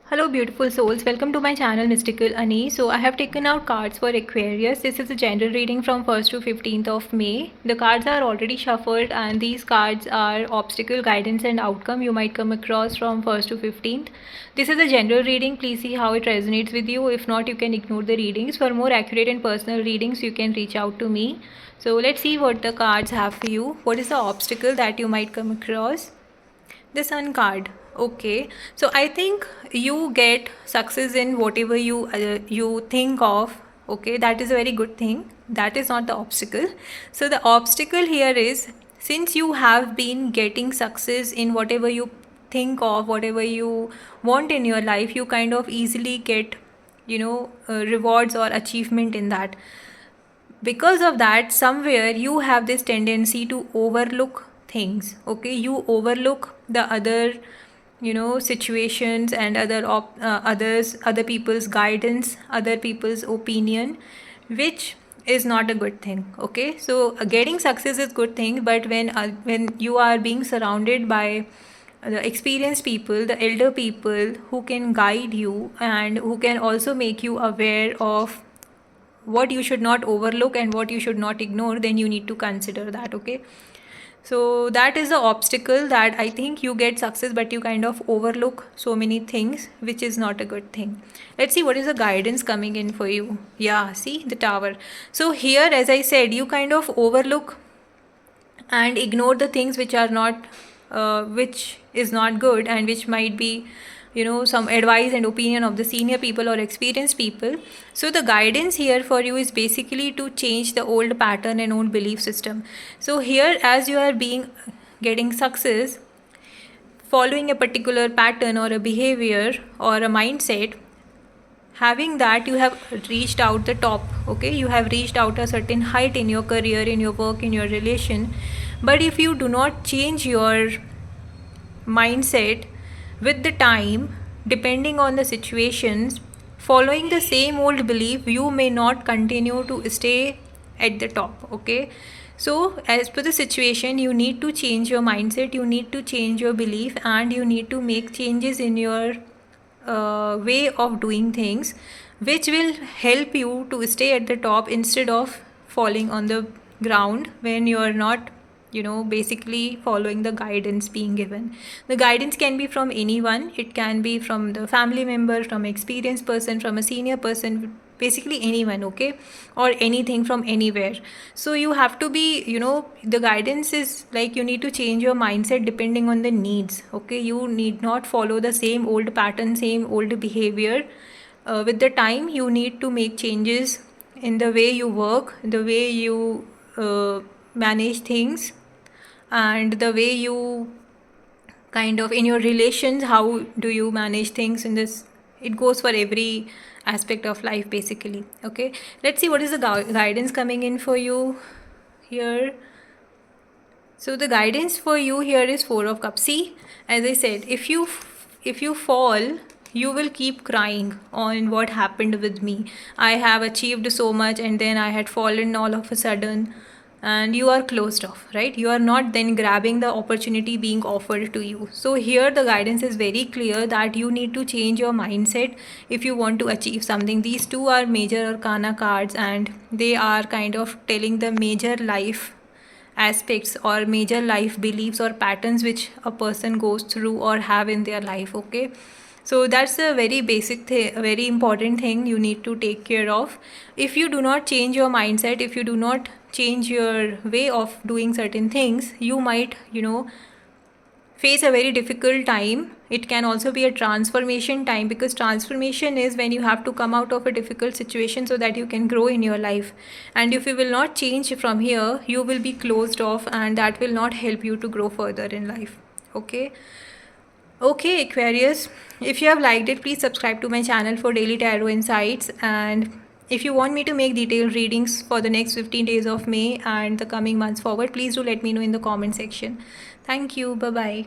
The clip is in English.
Hello beautiful souls, welcome to my channel Mystical Ani. So I have taken out cards for Aquarius. This is a general reading from 1st to 15th of May. The cards are already shuffled and these cards are obstacle, guidance and outcome you might come across from 1st to 15th. This is a general reading. Please see how it resonates with you. If not, you can ignore the readings. For more accurate and personal readings, you can reach out to me. So let's see what the cards have for you. What is the obstacle that you might come across? The Sun card. Okay, so I think you get success in whatever you think of. Okay, that is a very good thing. That is not the obstacle. So the obstacle here is, since you have been getting success in whatever you think of, whatever you want in your life, you kind of easily get rewards or achievement in that. Because of that, somewhere you have this tendency to overlook things. Okay, you overlook the other situations and other people's guidance, other people's opinion, which is not a good thing. Okay, so getting success is good thing, but when you are being surrounded by the experienced people, the elder people who can guide you and who can also make you aware of what you should not overlook and what you should not ignore, then you need to consider that. Okay, so that is the obstacle, that I think you get success but you kind of overlook so many things, which is not a good thing. Let's see what is the guidance coming in for you. Yeah, see the Tower. So here, as I said, you kind of overlook and ignore the things which are not which is not good, and which might be some advice and opinion of the senior people or experienced people. So the guidance here for you is basically to change the old pattern and old belief system. So here, as you are getting success following a particular pattern or a behavior or a mindset, having that, you have reached out the top. Okay, you have reached out a certain height in your career, in your work, in your relation. But if you do not change your mindset with the time, depending on the situations, following the same old belief, you may not continue to stay at the top. Okay, so as per the situation, you need to change your mindset, you need to change your belief, and you need to make changes in your way of doing things, which will help you to stay at the top instead of falling on the ground when you are not basically following the guidance being given. The guidance can be from anyone. It can be from the family member, from experienced person, from a senior person, basically anyone. Okay, or anything from anywhere. So you have to be, the guidance is like, you need to change your mindset depending on the needs. Okay, you need not follow the same old pattern, same old behavior. With the time, you need to make changes in the way you work, the way you manage things, and the way you kind of in your relations, how do you manage things in this. It goes for every aspect of life basically. Okay, let's see what is the guidance coming in for you here. So the guidance for you here is Four of Cups. See, as I said, if you fall, you will keep crying on what happened with me. I have achieved so much and then I had fallen all of a sudden, and you are closed off, right? You are not then grabbing the opportunity being offered to you. So here the guidance is very clear that you need to change your mindset if you want to achieve something. These two are major arcana cards, and they are kind of telling the major life aspects or major life beliefs or patterns which a person goes through or have in their life. Okay, so that's a very basic thing, a very important thing you need to take care of. If you do not change your mindset, if you do not change your way of doing certain things, you might face a very difficult time. It can also be a transformation time, because transformation is when you have to come out of a difficult situation so that you can grow in your life. And if you will not change from here, you will be closed off, and that will not help you to grow further in life. Okay, Aquarius, if you have liked it, please subscribe to my channel for daily tarot insights. And if you want me to make detailed readings for the next 15 days of May and the coming months forward, please do let me know in the comment section. Thank you. Bye bye.